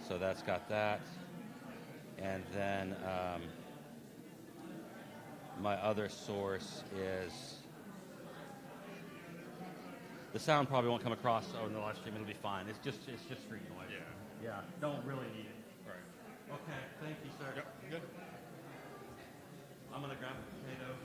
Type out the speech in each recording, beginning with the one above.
So that's got that. And then my other source is the sound probably won't come across in the live stream. It'll be fine. It's just street noise. Yeah. Yeah. Don't really need it. Right. Okay. Thank you, sir. Yep. Good. I'm gonna grab a potato.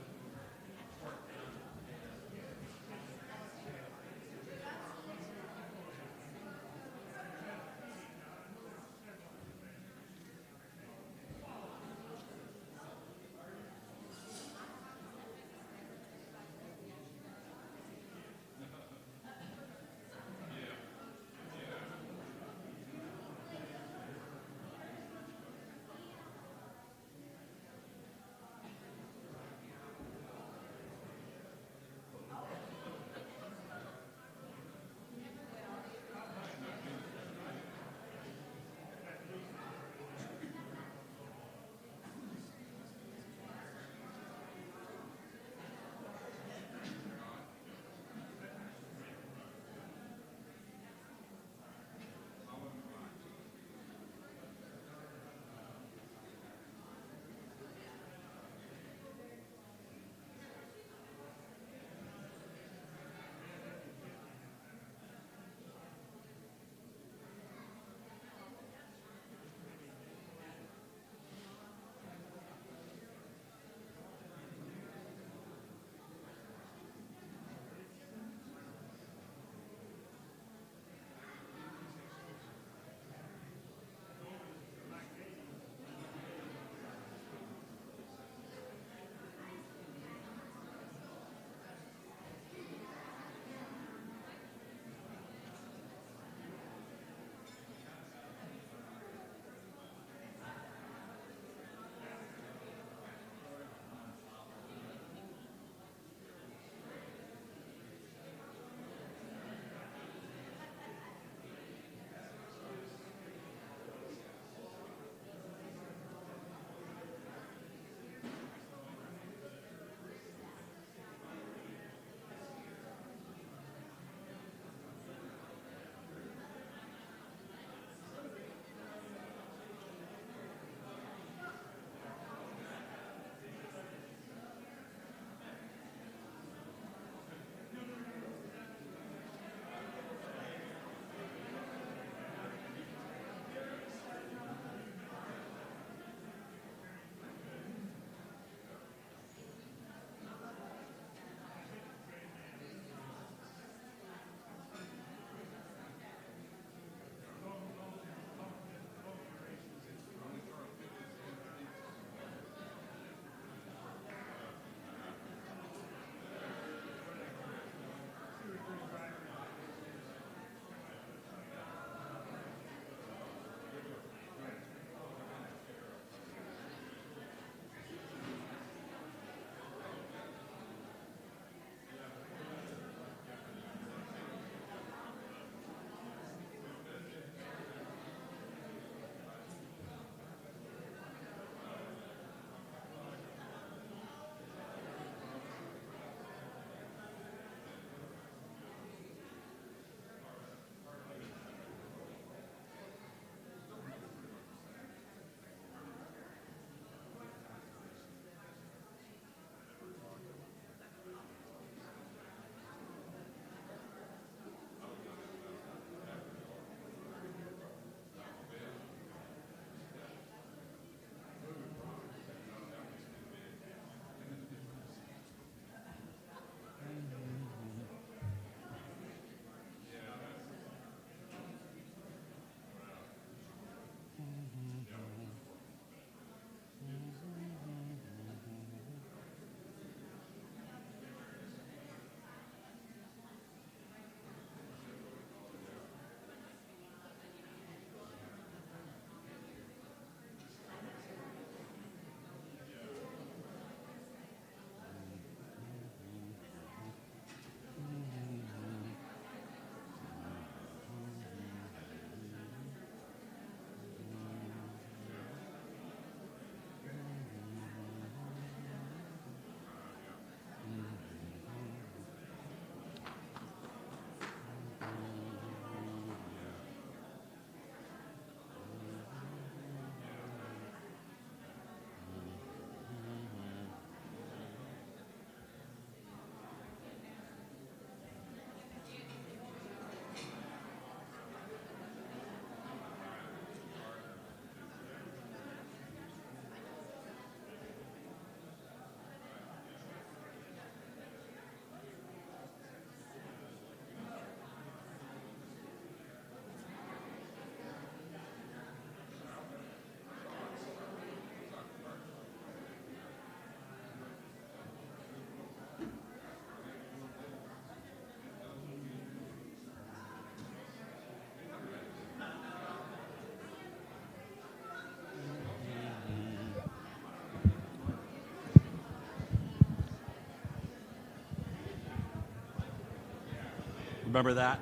Remember that?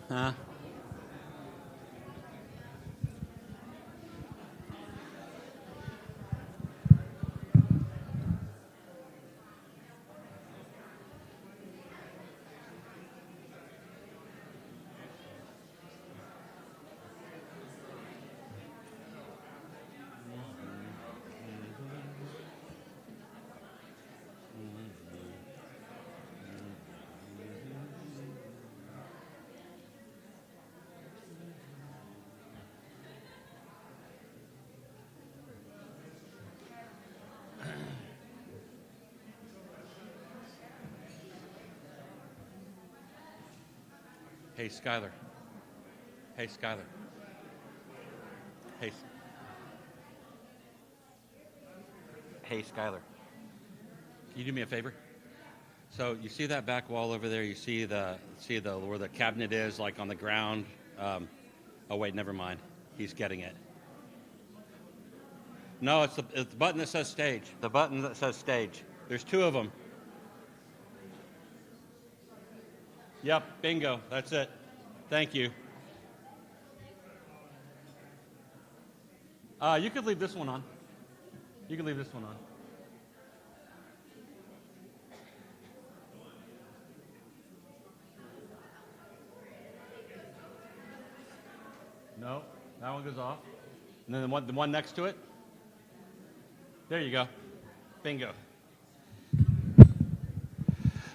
Huh? Hey, Skylar. Hey, Skylar. Hey. Hey, Skylar. Can you do me a favor? So you see that back wall over there? You see the where the cabinet is, like on the ground. Oh wait, never mind. He's getting it. No, it's the button that says stage. The button that says stage. There's two of them. Yep, bingo. That's it. Thank you. You could leave this one on. You can leave this one on. No, that one goes off. And then the one next to it. There you go. Bingo.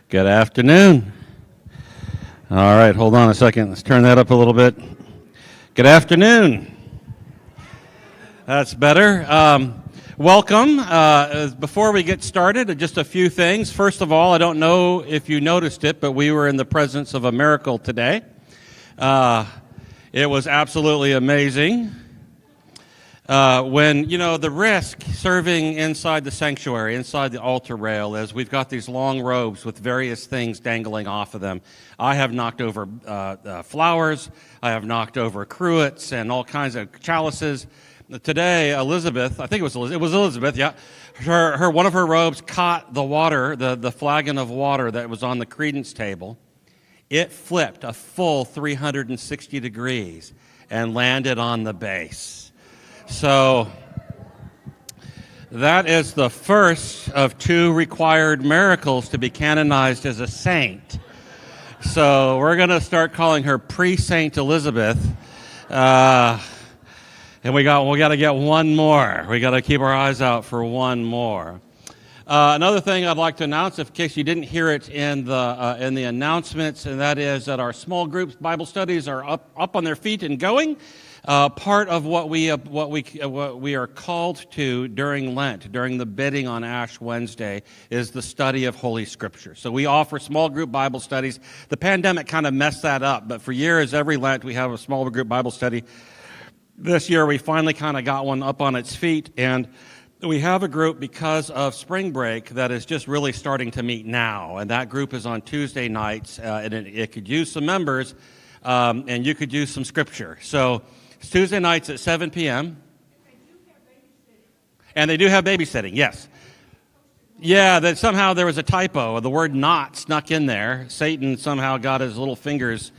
Good afternoon. All right, hold on a second. Let's turn that up a little bit. Good afternoon. That's better. Welcome. Before we get started, just a few things. First of all, I don't know if you noticed it, but we were in the presence of a miracle today. It was absolutely amazing. When, the risk serving inside the sanctuary, inside the altar rail, is we've got these long robes with various things dangling off of them. I have knocked over flowers. I have knocked over cruets and all kinds of chalices. Today, Elizabeth, I think it was Elizabeth, yeah. One of her robes caught the water, the flagon of water that was on the credence table. It flipped a full 360 degrees and landed on the base. So that is the first of two required miracles to be canonized as a saint. So we're going to start calling her Pre-Saint Elizabeth. And we got to get one more. We got to keep our eyes out for one more. Another thing I'd like to announce, in case you didn't hear it in the announcements, and that is that our small groups Bible studies are up on their feet and going. Part of what we are called to during Lent, during the bidding on Ash Wednesday, is the study of Holy Scripture. So we offer small group Bible studies. The pandemic kind of messed that up, but for years, every Lent, we have a small group Bible study. This year, we finally kind of got one up on its feet, and we have a group because of spring break that is just really starting to meet now, and that group is on Tuesday nights, and it could use some members, and you could use some Scripture. So it's Tuesday nights at 7 p.m. And they do have babysitting, yes. Yeah, that somehow there was a typo. The word not snuck in there. Satan somehow got his little fingers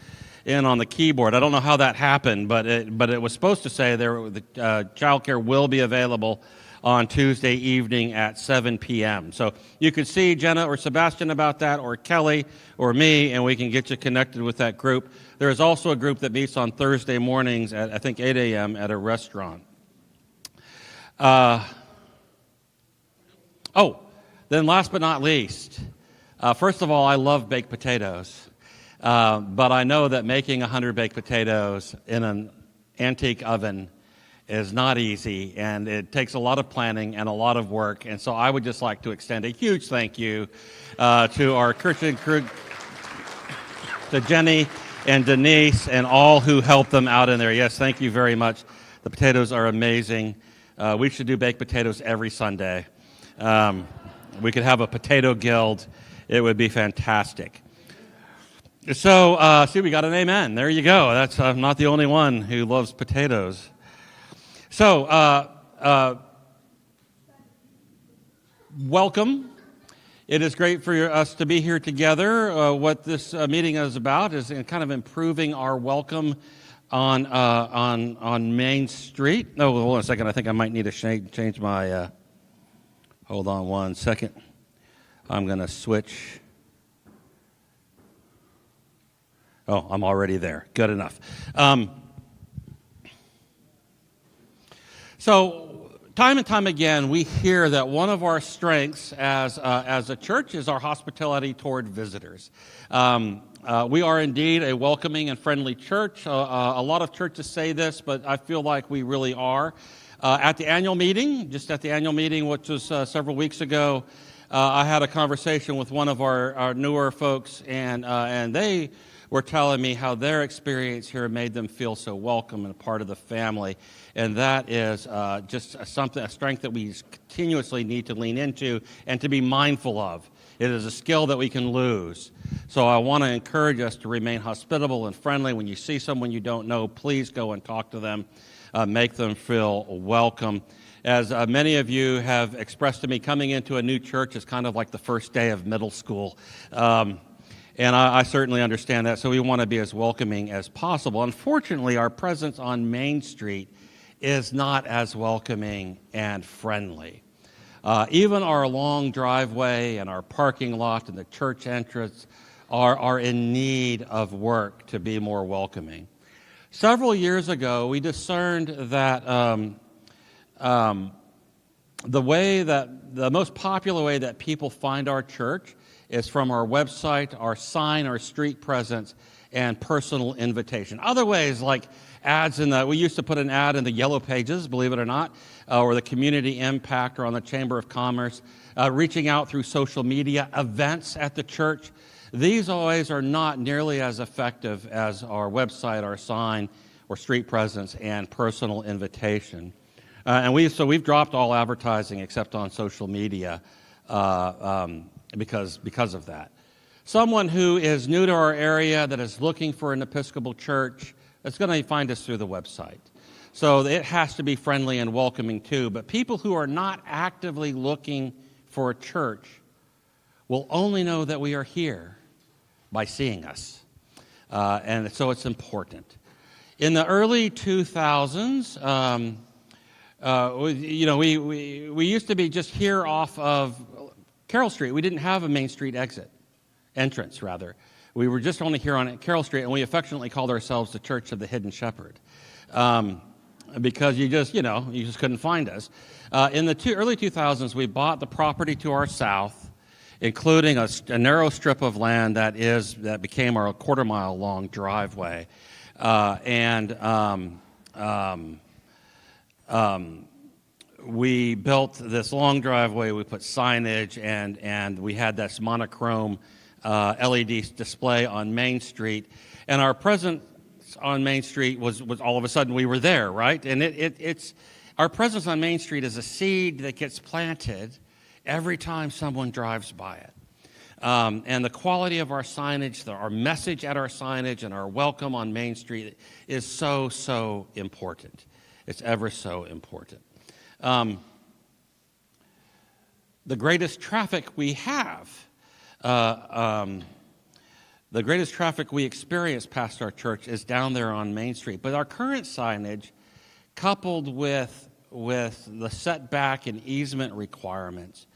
in on the keyboard. I don't know how that happened, but it was supposed to say the childcare will be available on Tuesday evening at 7 p.m. So you could see Jenna or Sebastian about that, or Kelly or me, and we can get you connected with that group. There is also a group that meets on Thursday mornings at, I think, 8 a.m. at a restaurant. Then last but not least, first of all, I love baked potatoes. But I know that making 100 baked potatoes in an antique oven is not easy, and it takes a lot of planning and a lot of work. And so I would just like to extend a huge thank you to our Christian crew, to Jenny and Denise and all who helped them out in there. Yes, thank you very much. The potatoes are amazing. We should do baked potatoes every Sunday. We could have a potato guild. It would be fantastic. So, see, we got an amen. There you go. That's I'm not the only one who loves potatoes. So, welcome. It is great for us to be here together. What this meeting is about is kind of improving our welcome on Main Street. Oh, hold on a second. I think I might need to change my. Hold on one second. I'm going to switch. Oh, I'm already there. Good enough. So, time and time again, we hear that one of our strengths as a church is our hospitality toward visitors. We are indeed a welcoming and friendly church. A lot of churches say this, but I feel like we really are. At the annual meeting, which was several weeks ago, I had a conversation with one of our newer folks, and they were telling me how their experience here made them feel so welcome and a part of the family. And that is just a strength that we continuously need to lean into and to be mindful of. It is a skill that we can lose. So I want to encourage us to remain hospitable and friendly. When you see someone you don't know, please go and talk to them. Make them feel welcome. As many of you have expressed to me, coming into a new church is kind of like the first day of middle school. And I certainly understand that, so we want to be as welcoming as possible. Unfortunately, our presence on Main Street is not as welcoming and friendly. Even our long driveway and our parking lot and the church entrance are in need of work to be more welcoming. Several years ago, we discerned that the most popular way that people find our church is from our website, our sign, our street presence, and personal invitation. Other ways, like ads we used to put an ad in the Yellow Pages, believe it or not, or the Community Impact, or on the Chamber of Commerce, reaching out through social media, events at the church. These always are not nearly as effective as our website, our sign, or street presence, and personal invitation. And we've dropped all advertising except on social media because of that. Someone who is new to our area that is looking for an Episcopal church is going to find us through the website. So it has to be friendly and welcoming too. But people who are not actively looking for a church will only know that we are here by seeing us. And so it's important. In the early 2000s, we used to be just here off of Carroll Street. We didn't have a Main Street entrance. We were just only here on Carroll Street, and we affectionately called ourselves the Church of the Hidden Shepherd, because you just couldn't find us. In the early 2000s, we bought the property to our south, including a narrow strip of land that became our quarter-mile long driveway, we built this long driveway. We put signage, and we had this monochrome LED display on Main Street. And our presence on Main Street was all of a sudden we were there, right? And it's our presence on Main Street is a seed that gets planted every time someone drives by it. And the quality of our signage, our message at our signage, and our welcome on Main Street is so important. It's ever so important. The greatest traffic we have, the greatest traffic we experience past our church is down there on Main Street. But our current signage, coupled with the setback and easement requirements,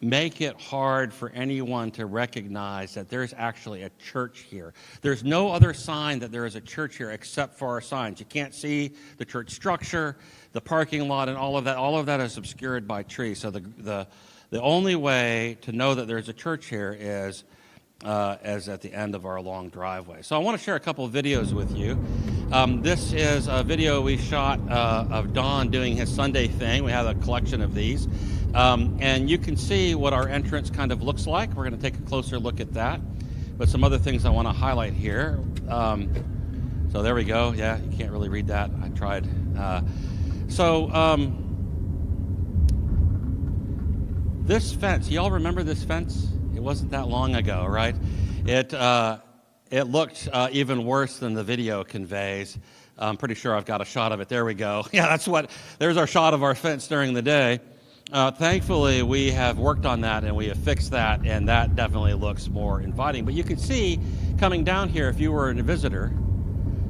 make it hard for anyone to recognize that there's actually a church here. There's no other sign that there is a church here except for our signs. You can't see the church structure, the parking lot, and all of that. All of that is obscured by trees. So the only way to know that there's a church here is at the end of our long driveway. So I want to share a couple of videos with you. This is a video we shot of Don doing his Sunday thing. We have a collection of these. And you can see what our entrance kind of looks like. We're going to take a closer look at that. But some other things I want to highlight here. So there we go. Yeah, you can't really read that. I tried. This fence, y'all remember this fence? It wasn't that long ago, right? It looked even worse than the video conveys. I'm pretty sure I've got a shot of it. There we go. Yeah, there's our shot of our fence during the day. Thankfully, we have worked on that and we have fixed that, and that definitely looks more inviting. But you can see, coming down here, if you were a visitor,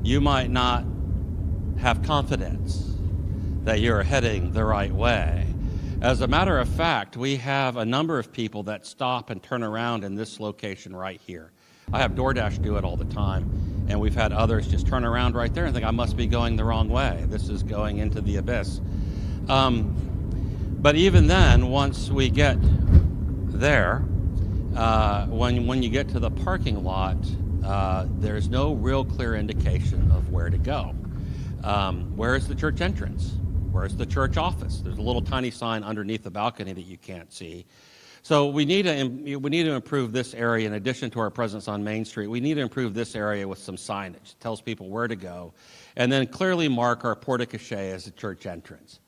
you might not have confidence that you're heading the right way. As a matter of fact, we have a number of people that stop and turn around in this location right here. I have DoorDash do it all the time, and we've had others just turn around right there and think, I must be going the wrong way. This is going into the abyss. But even then, once we get there, when you get to the parking lot, there's no real clear indication of where to go. Where is the church entrance? Where's the church office? There's a little tiny sign underneath the balcony that you can't see. So we need to improve this area in addition to our presence on Main Street. We need to improve this area with some signage. It tells people where to go. And then clearly mark our porte-cochere as a church entrance.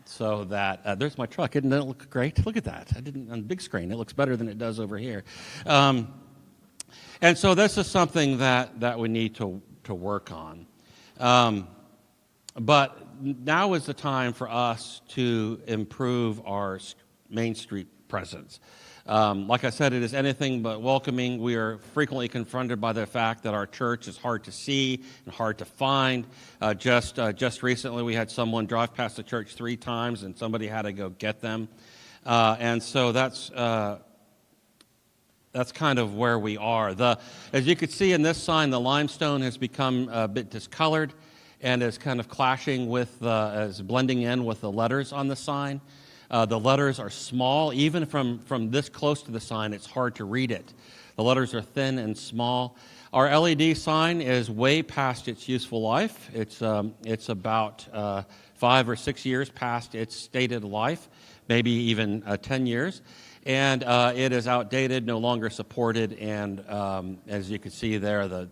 So that, there's my truck. Didn't it look great? Look at that. On the big screen, it looks better than it does over here. And so this is something that we need to work on. But now is the time for us to improve our Main Street presence. Like I said, it is anything but welcoming. We are frequently confronted by the fact that our church is hard to see and hard to find. Just recently, we had someone drive past the church 3 times, and somebody had to go get them. And so that's kind of where we are. As you can see in this sign, the limestone has become a bit discolored and is kind of clashing with, is blending in with the letters on the sign. The letters are small. Even from this close to the sign, it's hard to read it. The letters are thin and small. Our LED sign is way past its useful life. It's about 5 or 6 years past its stated life, maybe even 10 years. And it is outdated, no longer supported, and as you can see there,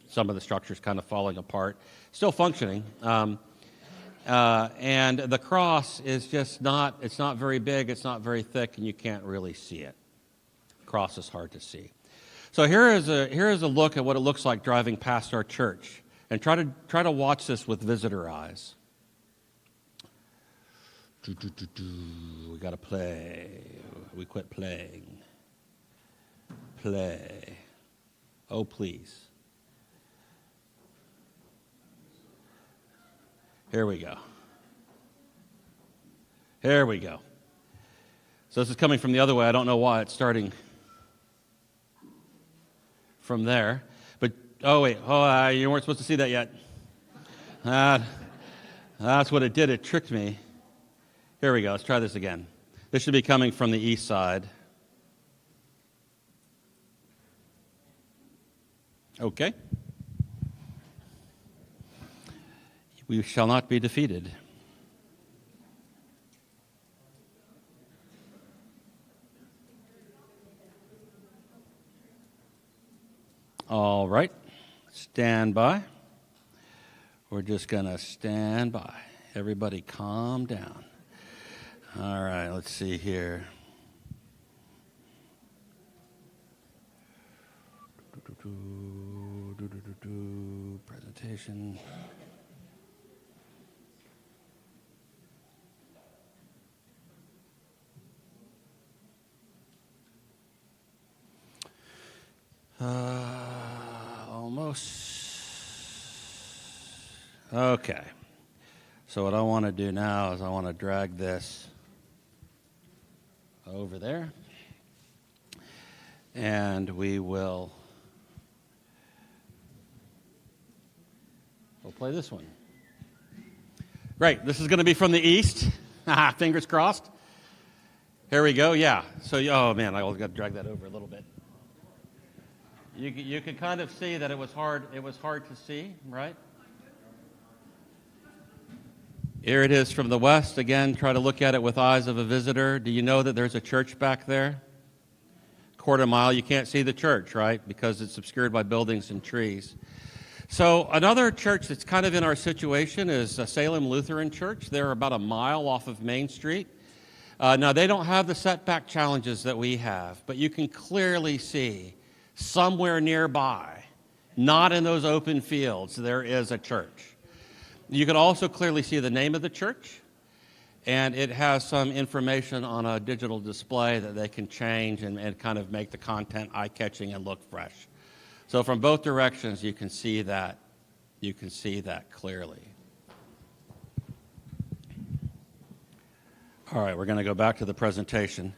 some of the structure's kind of falling apart. Still functioning. And the cross is just it's not very big, it's not very thick, and you can't really see it. The cross is hard to see. So here is a look at what it looks like driving past our church. And try to watch this with visitor eyes. We got to play. We quit playing. Play. Oh, please. Here we go. Here we go. So this is coming from the other way. I don't know why it's starting from there. But, oh, wait. Oh, you weren't supposed to see that yet. That's what it did. It tricked me. Here we go. Let's try this again. This should be coming from the east side. Okay. We shall not be defeated. All right. Stand by. We're just going to stand by. Everybody calm down. All right, let's see here. Presentation. Almost. Okay. So what I want to do now is I want to drag this over there. And we'll play this one. Right, this is going to be from the east. Fingers crossed. Here we go, yeah. So, oh man, I got to drag that over a little bit. You can kind of see that it was hard to see, right? Here it is from the west. Again, try to look at it with eyes of a visitor. Do you know that there's a church back there? Quarter mile, you can't see the church, right? Because it's obscured by buildings and trees. So another church that's kind of in our situation is Salem Lutheran Church. They're about a mile off of Main Street. Now, they don't have the setback challenges that we have, but you can clearly see somewhere nearby, not in those open fields, there is a church. You can also clearly see the name of the church, and it has some information on a digital display that they can change and kind of make the content eye-catching and look fresh. So from both directions, you can see that. You can see that clearly. All right, we're going to go back to the presentation.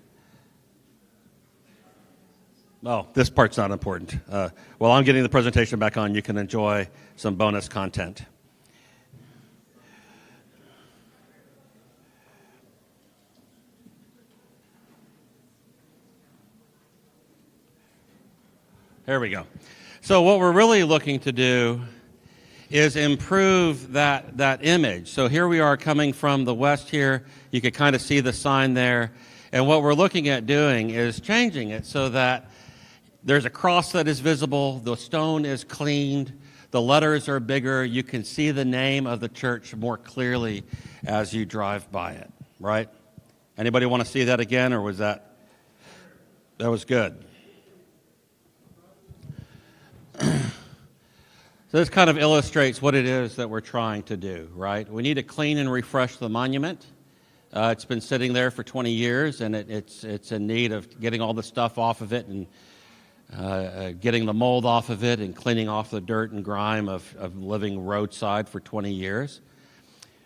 Oh, this part's not important. While I'm getting the presentation back on, you can enjoy some bonus content. There we go. So what we're really looking to do is improve that image. So here we are coming from the west here. You can kind of see the sign there. And what we're looking at doing is changing it so that there's a cross that is visible, the stone is cleaned, the letters are bigger, you can see the name of the church more clearly as you drive by it, right? Anybody want to see that again, or was that was good? So this kind of illustrates what it is that we're trying to do, right? We need to clean and refresh the monument. It's been sitting there for 20 years, and it's in need of getting all the stuff off of it and getting the mold off of it and cleaning off the dirt and grime of living roadside for 20 years.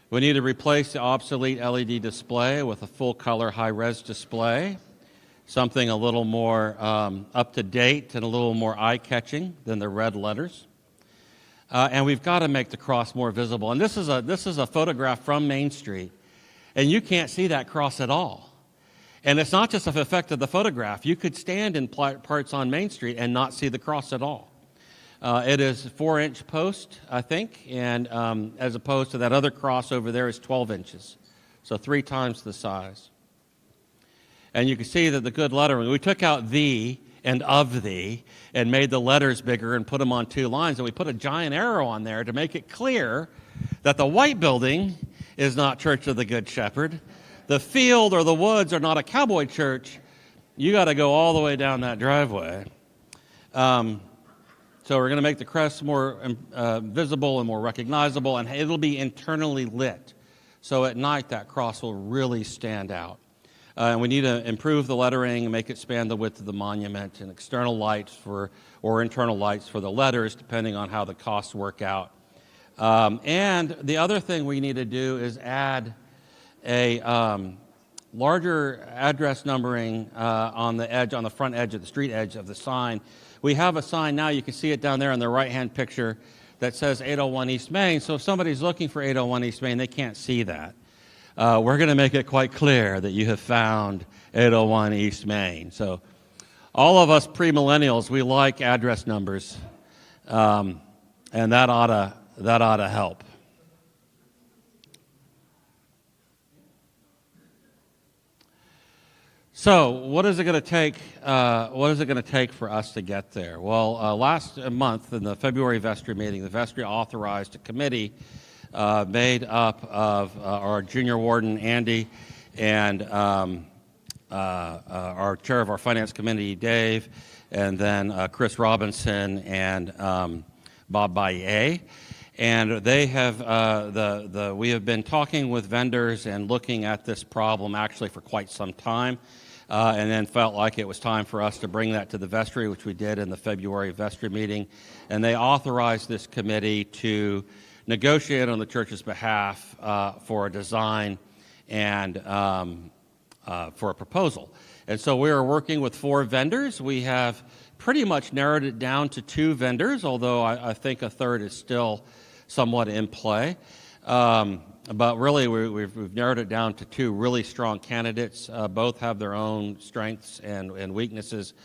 We need to replace the obsolete LED display with a full-color high-res display, something a little more up-to-date and a little more eye-catching than the red letters. And we've got to make the cross more visible. And this is a photograph from Main Street, and you can't see that cross at all. And it's not just an effect of the photograph. You could stand in parts on Main Street and not see the cross at all. It is 4-inch post, I think, and as opposed to that other cross over there is 12 inches, so 3 times the size. And you can see that the good lettering, we took out "the" and "of thee" and made the letters bigger and put them on 2 lines, and we put a giant arrow on there to make it clear that the white building is not Church of the Good Shepherd. The field or the woods are not a cowboy church. You got to go all the way down that driveway. So we're going to make the crest more visible and more recognizable, and it'll be internally lit. So at night, that cross will really stand out. And we need to improve the lettering and make it span the width of the monument, and external lights or internal lights for the letters, depending on how the costs work out. And the other thing we need to do is add a larger address numbering on the front edge of the street edge of the sign. We have a sign now, you can see it down there in the right-hand picture, that says 801 East Main. So if somebody's looking for 801 East Main, they can't see that. We're going to make it quite clear that you have found 801 East Main. So all of us premillennials, we like address numbers, and that ought to help. So, what is it going to take? What is it going to take for us to get there? Well, last month in the February vestry meeting, the vestry authorized a committee made up of our junior warden Andy and our chair of our finance committee Dave, and then Chris Robinson and Bob Baye. And they have we have been talking with vendors and looking at this problem actually for quite some time. And then felt like it was time for us to bring that to the vestry, which we did in the February vestry meeting. And they authorized this committee to negotiate on the church's behalf for a design and for a proposal. And so we are working with 4 vendors. We have pretty much narrowed it down to 2 vendors, although I think a third is still somewhat in play. But really, we've narrowed it down to 2 really strong candidates. Both have their own strengths and weaknesses,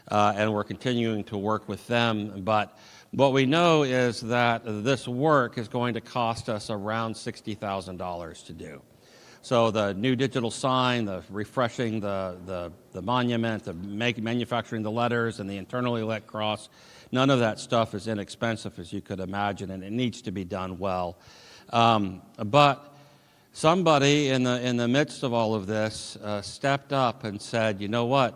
and we're continuing to work with them. But what we know is that this work is going to cost us around $60,000 to do. So the new digital sign, the refreshing the monument, the manufacturing the letters, and the internally lit cross, none of that stuff is inexpensive, as you could imagine, and it needs to be done well. But somebody in the midst of all of this stepped up and said, "You know what?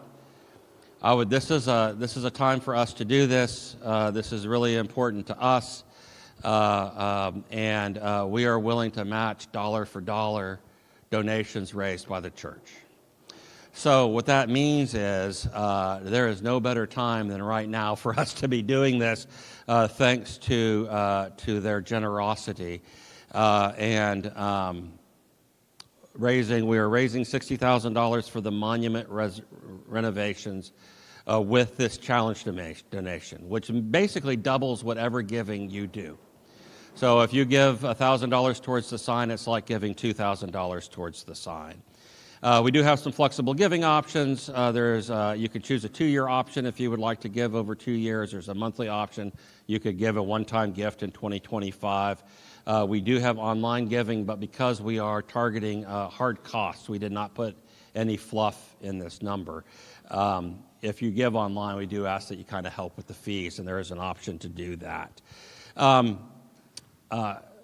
This is a time for us to do this. This is really important to us, and we are willing to match dollar for dollar donations raised by the church. So what that means is there is no better time than right now for us to be doing this, thanks to their generosity. We are raising $60,000 for the monument renovations with this challenge donation, which basically doubles whatever giving you do. So if you give $1,000 towards the sign, it's like giving $2,000 towards the sign. We do have some flexible giving options. You could choose a 2-year option if you would like to give over 2 years. There's a monthly option. You could give a one-time gift in 2025. We do have online giving, but because we are targeting hard costs, we did not put any fluff in this number. If you give online, we do ask that you kind of help with the fees, and there is an option to do that.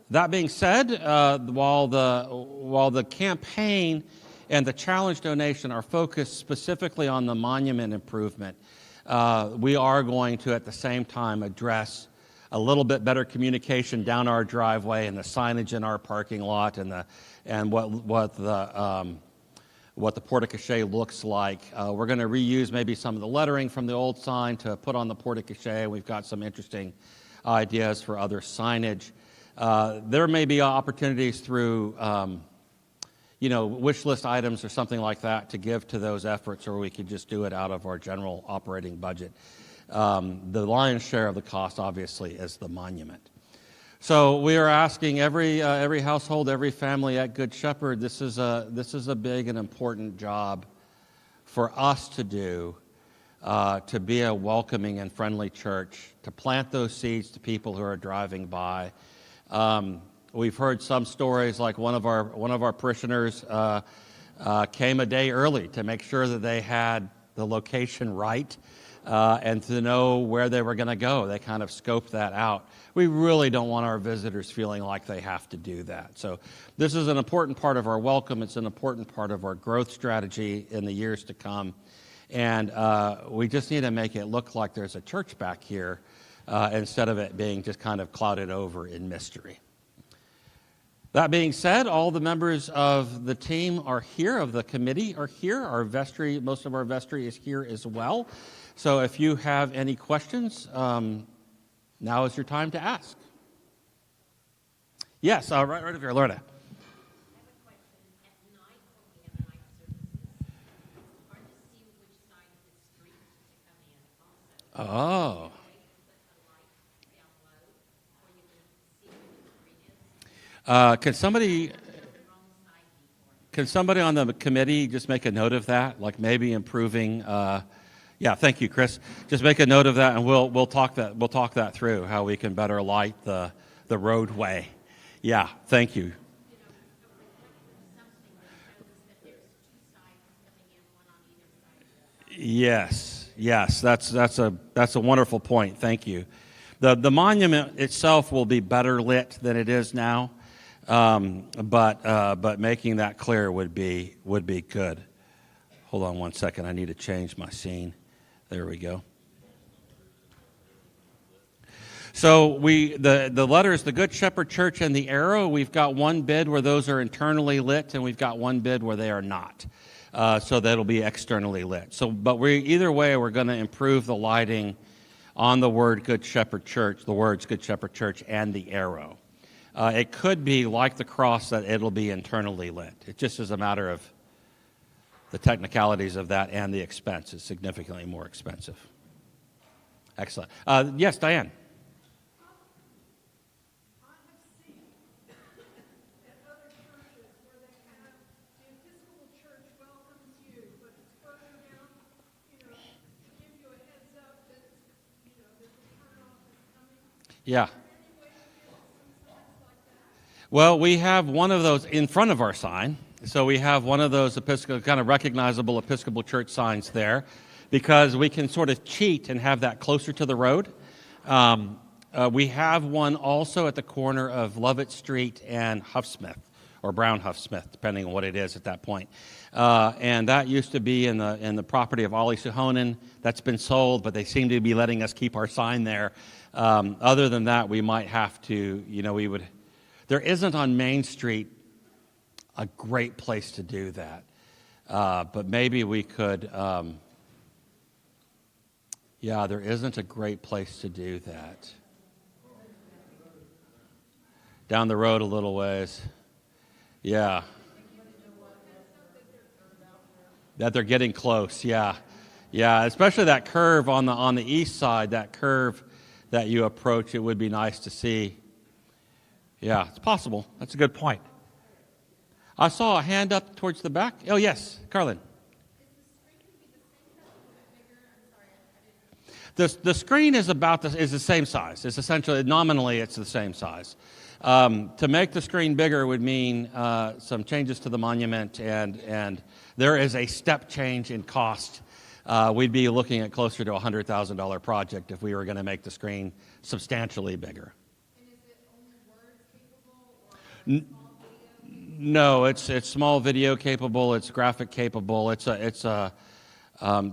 That being said, while the campaign and the challenge donation are focused specifically on the monument improvement, we are going to, at the same time, address a little bit better communication down our driveway and the signage in our parking lot and what the porte-cochere looks like. We're going to reuse maybe some of the lettering from the old sign to put on the porte-cochere. We've got some interesting ideas for other signage. There may be opportunities through wish list items or something like that to give to those efforts, or we could just do it out of our general operating budget. The lion's share of the cost, obviously, is the monument. So we are asking every household, every family at Good Shepherd. This is a big and important job for us to do, to be a welcoming and friendly church, to plant those seeds to people who are driving by. We've heard some stories, like one of our parishioners came a day early to make sure that they had the location right and to know where they were going to go. They kind of scoped that out. We really don't want our visitors feeling like they have to do that. So this is an important part of our welcome. It's an important part of our growth strategy in the years to come. And we just need to make it look like there's a church back here instead of it being just kind of clouded over in mystery. That being said, all the members of the team are here, of the committee are here. Our vestry, most of our vestry is here as well. So if you have any questions, now is your time to ask. Yes, right over here, Lorna. Oh. Can somebody on the committee just make a note of that, like maybe improving? Yeah, thank you, Chris. Just make a note of that, and we'll talk that through, how we can better light the roadway. Yeah, thank you. Yes, that's a wonderful point. Thank you. The monument itself will be better lit than it is now, but making that clear would be good. Hold on one second. I need to change my scene. There we go. So the letters, the Good Shepherd Church and the arrow, we've got one bid where those are internally lit, and we've got one bid where they are not. So that'll be externally lit. But either way, we're going to improve the lighting on the word Good Shepherd Church, the words Good Shepherd Church and the arrow. It could be like the cross that it'll be internally lit. It just is a matter of the technicalities of that and the expense is significantly more expensive. Excellent. Yes, Diane. Yeah. Well, we have one of those in front of our sign. So we have one of those kind of recognizable Episcopal Church signs there because we can sort of cheat and have that closer to the road. We have one also at the corner of Lovett Street and Huffsmith, or Brown Huffsmith, depending on what it is at that point. And that used to be in the property of Ollie Suhonen. That's been sold, but they seem to be letting us keep our sign there. Other than that, we might have to, there isn't on Main Street a great place to do that. But maybe we could, there isn't a great place to do that. Down the road a little ways. Yeah. That they're getting close, yeah. Yeah, especially that curve on the east side, that curve that you approach, it would be nice to see. Yeah, it's possible. That's a good point. I saw a hand up towards the back. Oh, yes, Carlin. The screen is is the same size. It's essentially, nominally, it's the same size. To make the screen bigger would mean some changes to the monument, and there is a step change in cost. We'd be looking at closer to a $100,000 project if we were going to make the screen substantially bigger. And is it only words capable or small video? No, it's small video capable. It's graphic capable. It's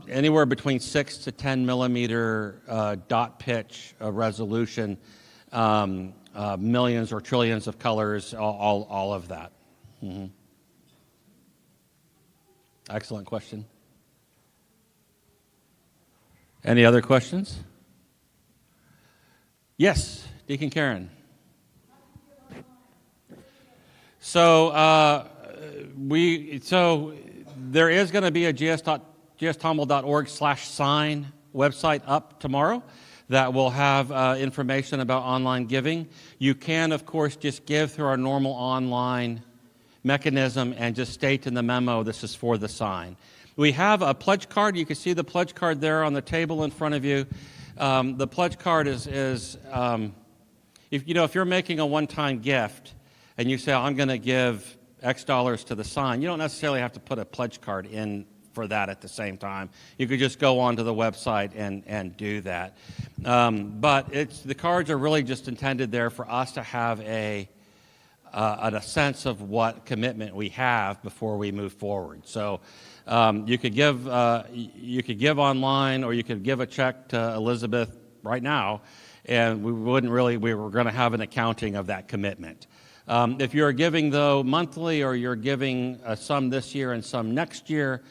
anywhere between 6 to 10 millimeter dot pitch resolution, millions or trillions of colors, all of that. Mm-hmm. Excellent question. Any other questions? Yes, Deacon Karen. So there is going to be a gs.tomwell.org/sign website up tomorrow that will have information about online giving. You can, of course, just give through our normal online mechanism and just state in the memo, this is for the sign. We have a pledge card. You can see the pledge card there on the table in front of you. The pledge card is if you're making a one-time gift and you say, I'm going to give X dollars to the sign, you don't necessarily have to put a pledge card in for that at the same time. You could just go onto the website and do that. But the cards are really just intended there for us to have a sense of what commitment we have before we move forward. So you could give online, or you could give a check to Elizabeth right now, and we were going to have an accounting of that commitment. If you're giving, though, monthly, or you're giving some this year and some next year,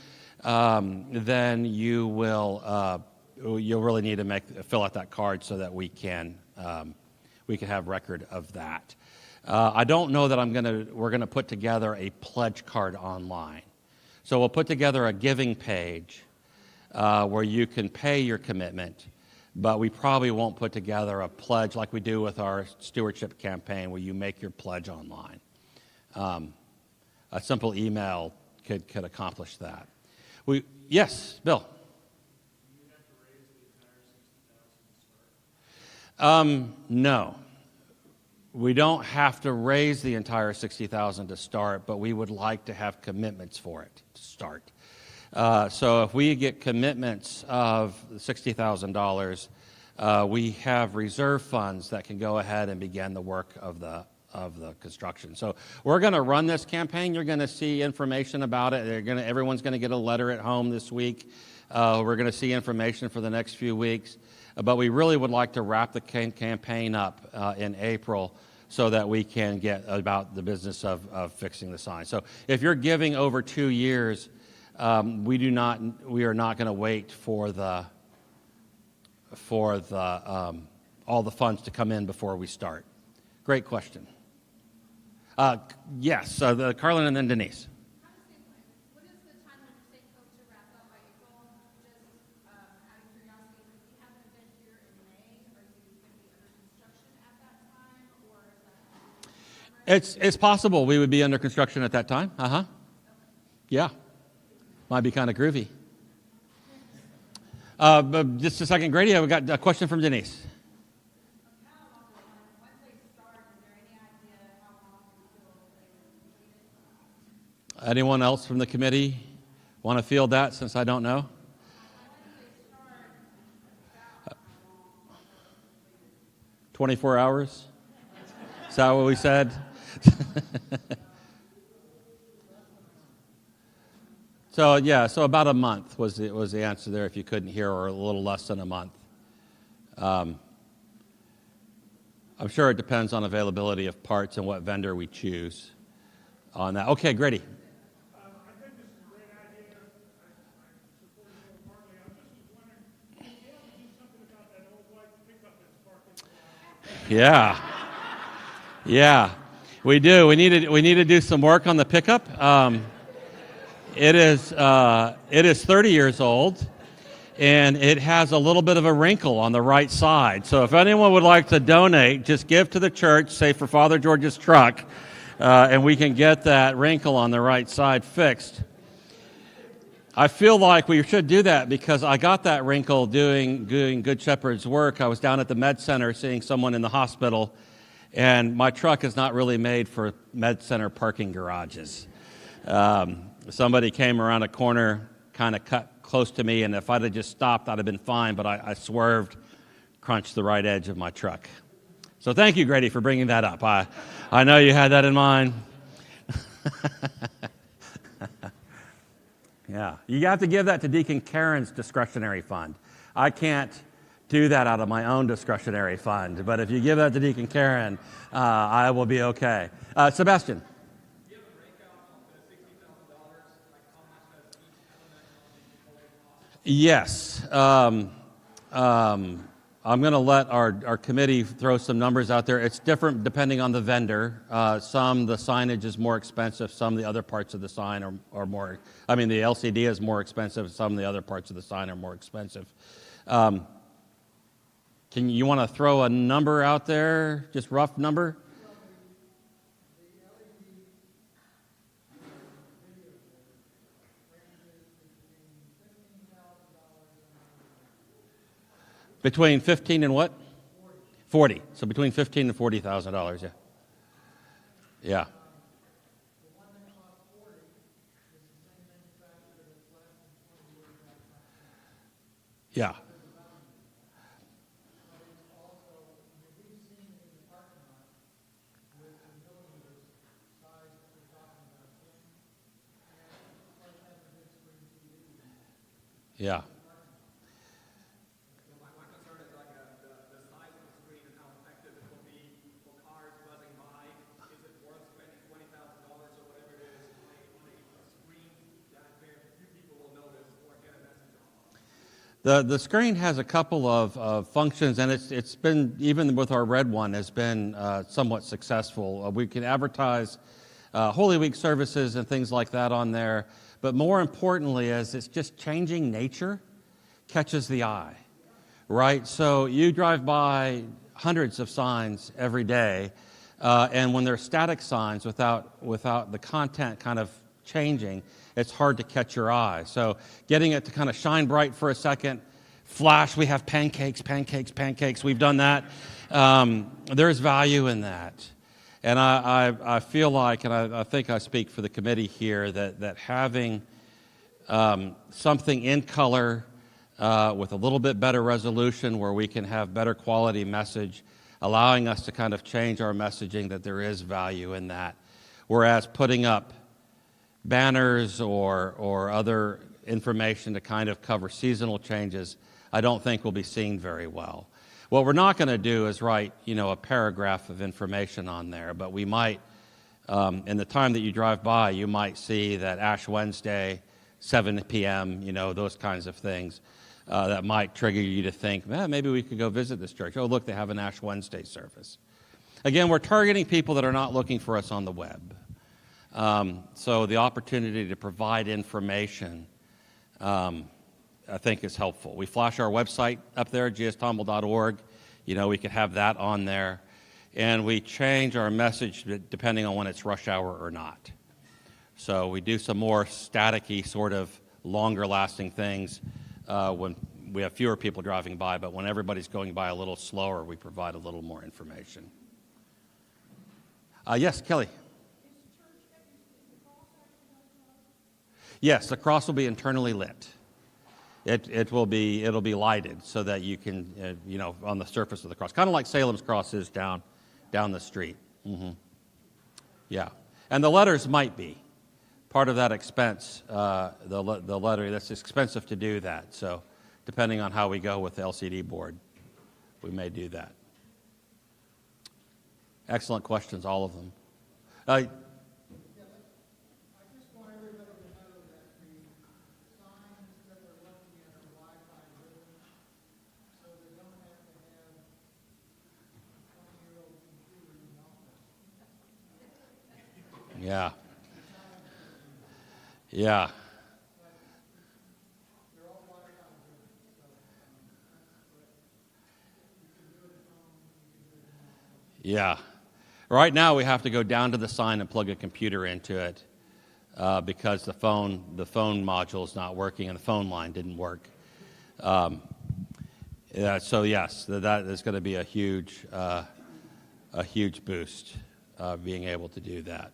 then you'll really need to fill out that card so that we can have record of that. I don't know that we're gonna put together a pledge card online. So we'll put together a giving page where you can pay your commitment, but we probably won't put together a pledge like we do with our stewardship campaign where you make your pledge online. A simple email could accomplish that. Yes, Bill. No. We don't have to raise the entire $60,000 to start, but we would like to have commitments for it to start. So if we get commitments of $60,000, we have reserve funds that can go ahead and begin the work of the construction. So we're going to run this campaign. You're going to see information about it. Everyone's going to get a letter at home this week. We're going to see information for the next few weeks. But we really would like to wrap the campaign up in April so that we can get about the business of fixing the sign. So if you're giving over 2 years, we are not going to wait for all the funds to come in before we start. Great question. Yes, Carlin and then Denise. What is the timeline for St. Hope to wrap up by April? Just out of curiosity, if we have an event here in May, are you going to be under construction at that time, or is that? It's possible we would be under construction at that time. Okay. Yeah. Might be kind of groovy. But just a second, Grady, we got a question from Denise. Anyone else from the committee want to field that, since I don't know? 24 hours? Is that what we said? So about a month was the answer there, if you couldn't hear, or a little less than a month. I'm sure it depends on availability of parts and what vendor we choose. on that. Okay, Grady. I think this is a great idea. I support it wholeheartedly. I was just wondering, do you have to do something about that old white pickup that's parked in the lot? Yeah. Yeah. We do. We need to do some work on the pickup. It is 30 years old, and it has a little bit of a wrinkle on the right side. So if anyone would like to donate, just give to the church, say for Father George's truck, and we can get that wrinkle on the right side fixed. I feel like we should do that because I got that wrinkle doing Good Shepherd's work. I was down at the med center seeing someone in the hospital, and my truck is not really made for med center parking garages. Somebody came around a corner, kind of cut close to me, and if I'd have just stopped, I'd have been fine, but I swerved, crunched the right edge of my truck. So thank you, Grady, for bringing that up. I know you had that in mind. Yeah, you have to give that to Deacon Karen's discretionary fund. I can't do that out of my own discretionary fund, but if you give that to Deacon Karen, I will be okay. Sebastian. Yes. I'm going to let our committee throw some numbers out there. It's different depending on the vendor. Some, the signage is more expensive. Some, the other parts of the sign are more, the LCD is more expensive. Some of the other parts of the sign are more expensive. You want to throw a number out there? Just rough number? Between 15 and what? 40. So between $15,000 and $40,000, yeah. Yeah. Yeah. Yeah. The screen has a couple of functions, and it's been, even with our red one, has been somewhat successful. We can advertise Holy Week services and things like that on there, but more importantly, as it's just changing nature, catches the eye, right? So you drive by hundreds of signs every day, and when they're static signs without the content kind of changing, it's hard to catch your eye. So getting it to kind of shine bright for a second, flash, we have pancakes. We've done that. There's value in that. And I feel like, and I think I speak for the committee here, that having something in color with a little bit better resolution where we can have better quality message, allowing us to kind of change our messaging, that there is value in that. Whereas putting up banners or other information to kind of cover seasonal changes, I don't think will be seen very well. What we're not going to do is write, a paragraph of information on there, but we might, in the time that you drive by, you might see that Ash Wednesday, 7 p.m., those kinds of things that might trigger you to think, maybe we could go visit this church. Oh, look, they have an Ash Wednesday service. Again, we're targeting people that are not looking for us on the web. So the opportunity to provide information, I think, is helpful. We flash our website up there, gstomble.org. We could have that on there. And we change our message depending on when it's rush hour or not. So we do some more staticky, sort of longer-lasting things when we have fewer people driving by. But when everybody's going by a little slower, we provide a little more information. Yes, Kelly. Yes, the cross will be internally lit. It'll be lighted so that you can, on the surface of the cross, kind of like Salem's cross is down the street. Mm-hmm. Yeah, and the letters might be part of that expense. The letter, that's expensive to do that. So, depending on how we go with the LCD board, we may do that. Excellent questions, all of them. Yeah. Yeah. Yeah. Right now, we have to go down to the sign and plug a computer into it because the phone module is not working and the phone line didn't work. So yes, that is going to be a huge boost being able to do that.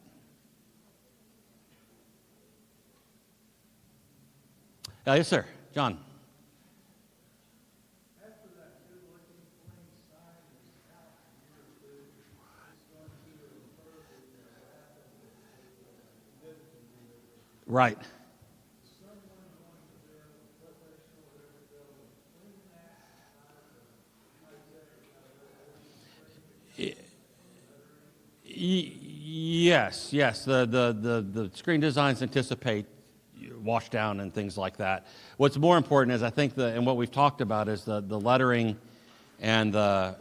Yes, sir, John. Right. Yes. The screen designs anticipate wash down and things like that. What's more important is I think and what we've talked about is the lettering and the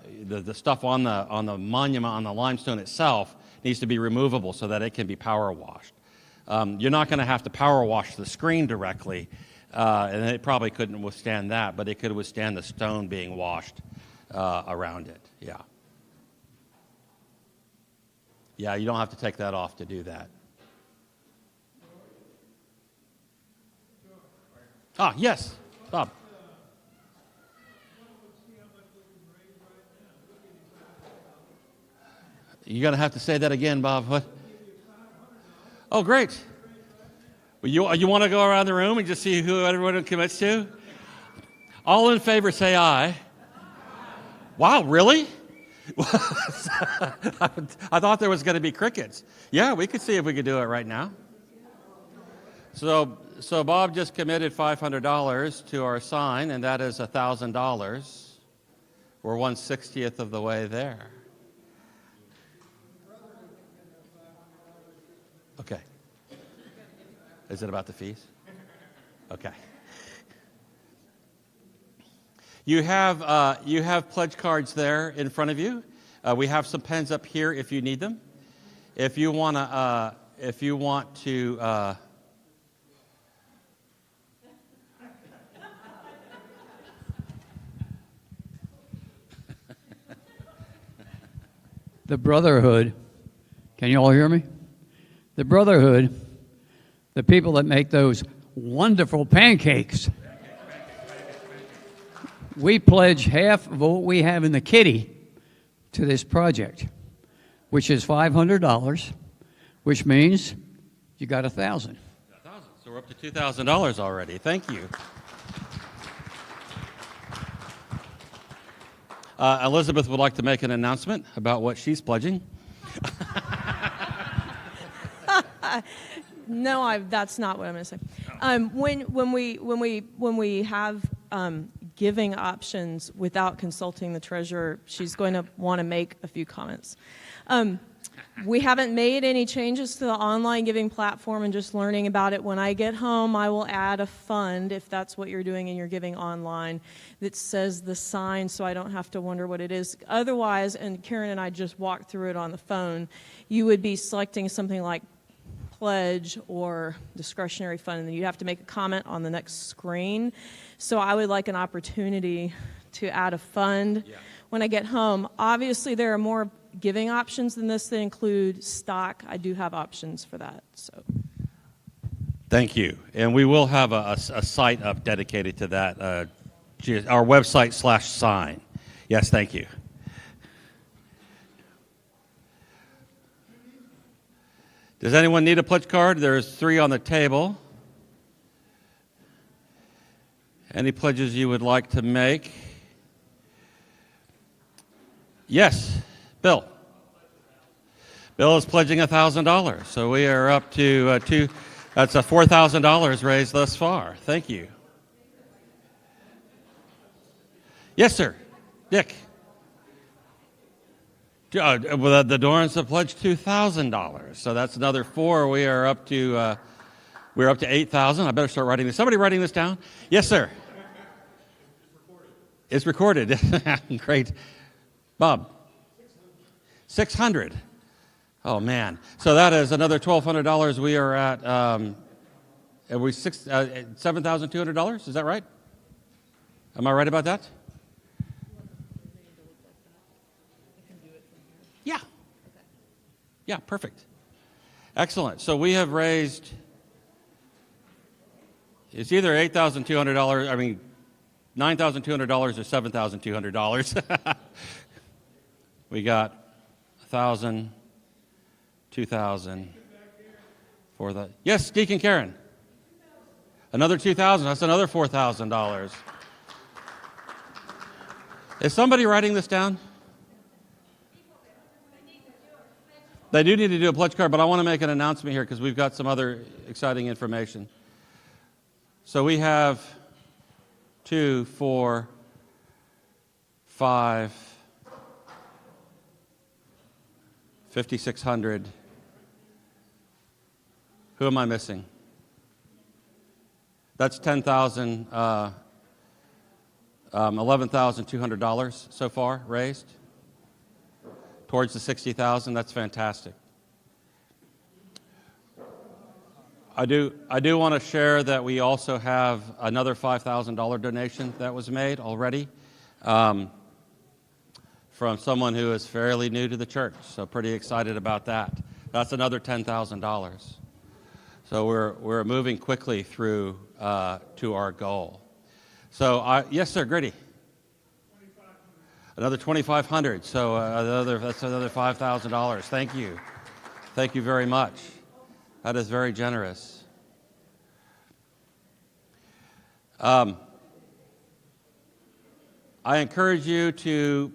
stuff on the monument on the limestone itself needs to be removable so that it can be power washed. You're not going to have to power wash the screen directly, and it probably couldn't withstand that, but it could withstand the stone being washed around it. Yeah. Yeah, you don't have to take that off to do that. Yes, Bob. You're going to have to say that again, Bob. What? Oh, great. Well, you want to go around the room and just see who everyone commits to? All in favor, say aye. Wow, really? I thought there was going to be crickets. Yeah, we could see if we could do it right now. So Bob just committed $500 to our sign, and that is $1,000. We're 1/60th of the way there. Okay. Is it about the fees? Okay. You have pledge cards there in front of you. We have some pens up here if you need them. If you want to. The Brotherhood, can you all hear me? The Brotherhood, the people that make those wonderful pancakes. We pledge half of what we have in the kitty to this project, which is $500, which means you got $1,000. So we're up to $2,000 already. Thank you. Elizabeth would like to make an announcement about what she's pledging. No, that's not what I'm going to say. When we have giving options without consulting the treasurer, she's going to want to make a few comments. We haven't made any changes to the online giving platform and just learning about it. When I get home, I will add a fund, if that's what you're doing and you're giving online, that says the sign so I don't have to wonder what it is. Otherwise, and Karen and I just walked through it on the phone, you would be selecting something like pledge or discretionary fund, and then you'd have to make a comment on the next screen. So I would like an opportunity to add a fund when I get home. Obviously, there are more giving options than this that include stock. I do have options for that. So, Thank you. And we will have a site up dedicated to that, our website/sign. Yes, thank you. Does anyone need a pledge card? There's 3 on the table. Any pledges you would like to make? Yes, Bill. Bill is pledging $1,000, so we are up to that's a $4,000 raised thus far. Thank you. Yes, sir. Dick. The Dorans have pledged $2,000, so that's another 4. We are up to $8,000. I better start writing this. Somebody writing this down? Yes, sir. It's recorded. Great. Bob. 600. Oh, man. So that is another $1,200. We are at, $7,200? Is that right? Am I right about that? Yeah. Yeah, perfect. Excellent. So we have raised, it's either $8,200, $9,200 or $7,200. We got 1,000, 2,000 for the, yes, Deacon Karen. Another 2,000, that's another $4,000. Is somebody writing this down? They do need to do a pledge card, but I want to make an announcement here because we've got some other exciting information. So we have 2, 4, 5, 5,600. Who am I missing? That's $10,000, $11,200 so far raised towards the 60,000. That's fantastic. I do want to share that we also have another $5,000 donation that was made already from someone who is fairly new to the church. So pretty excited about that. That's another $10,000. So we're moving quickly through to our goal. So yes, sir, Gritty. Another 2,500. So that's another $5,000. Thank you. Thank you very much. That is very generous. I encourage you to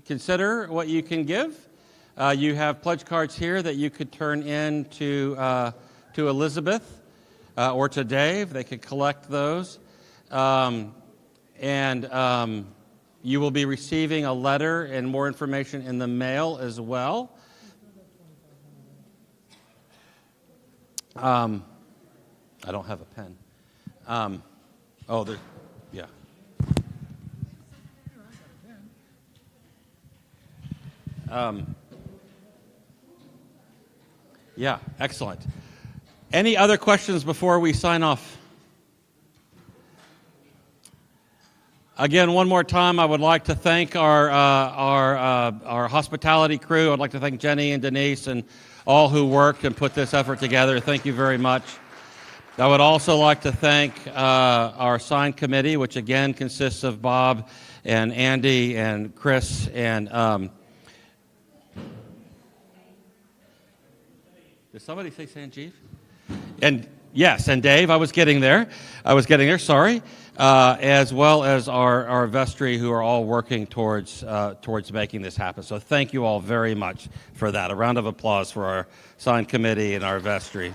consider what you can give. You have pledge cards here that you could turn in to Elizabeth or to Dave. They could collect those. You will be receiving a letter and more information in the mail as well. I don't have a pen. Yeah. Yeah, excellent. Any other questions before we sign off? Again, one more time, I would like to thank our hospitality crew. I'd like to thank Jenny and Denise and all who worked and put this effort together. Thank you very much. I would also like to thank our sign committee, which again consists of Bob and Andy and Chris and did somebody say Sanjeev? And yes, and Dave. I was getting there. Sorry. As well as our vestry, who are all working towards making this happen. So thank you all very much for that. A round of applause for our sign committee and our vestry.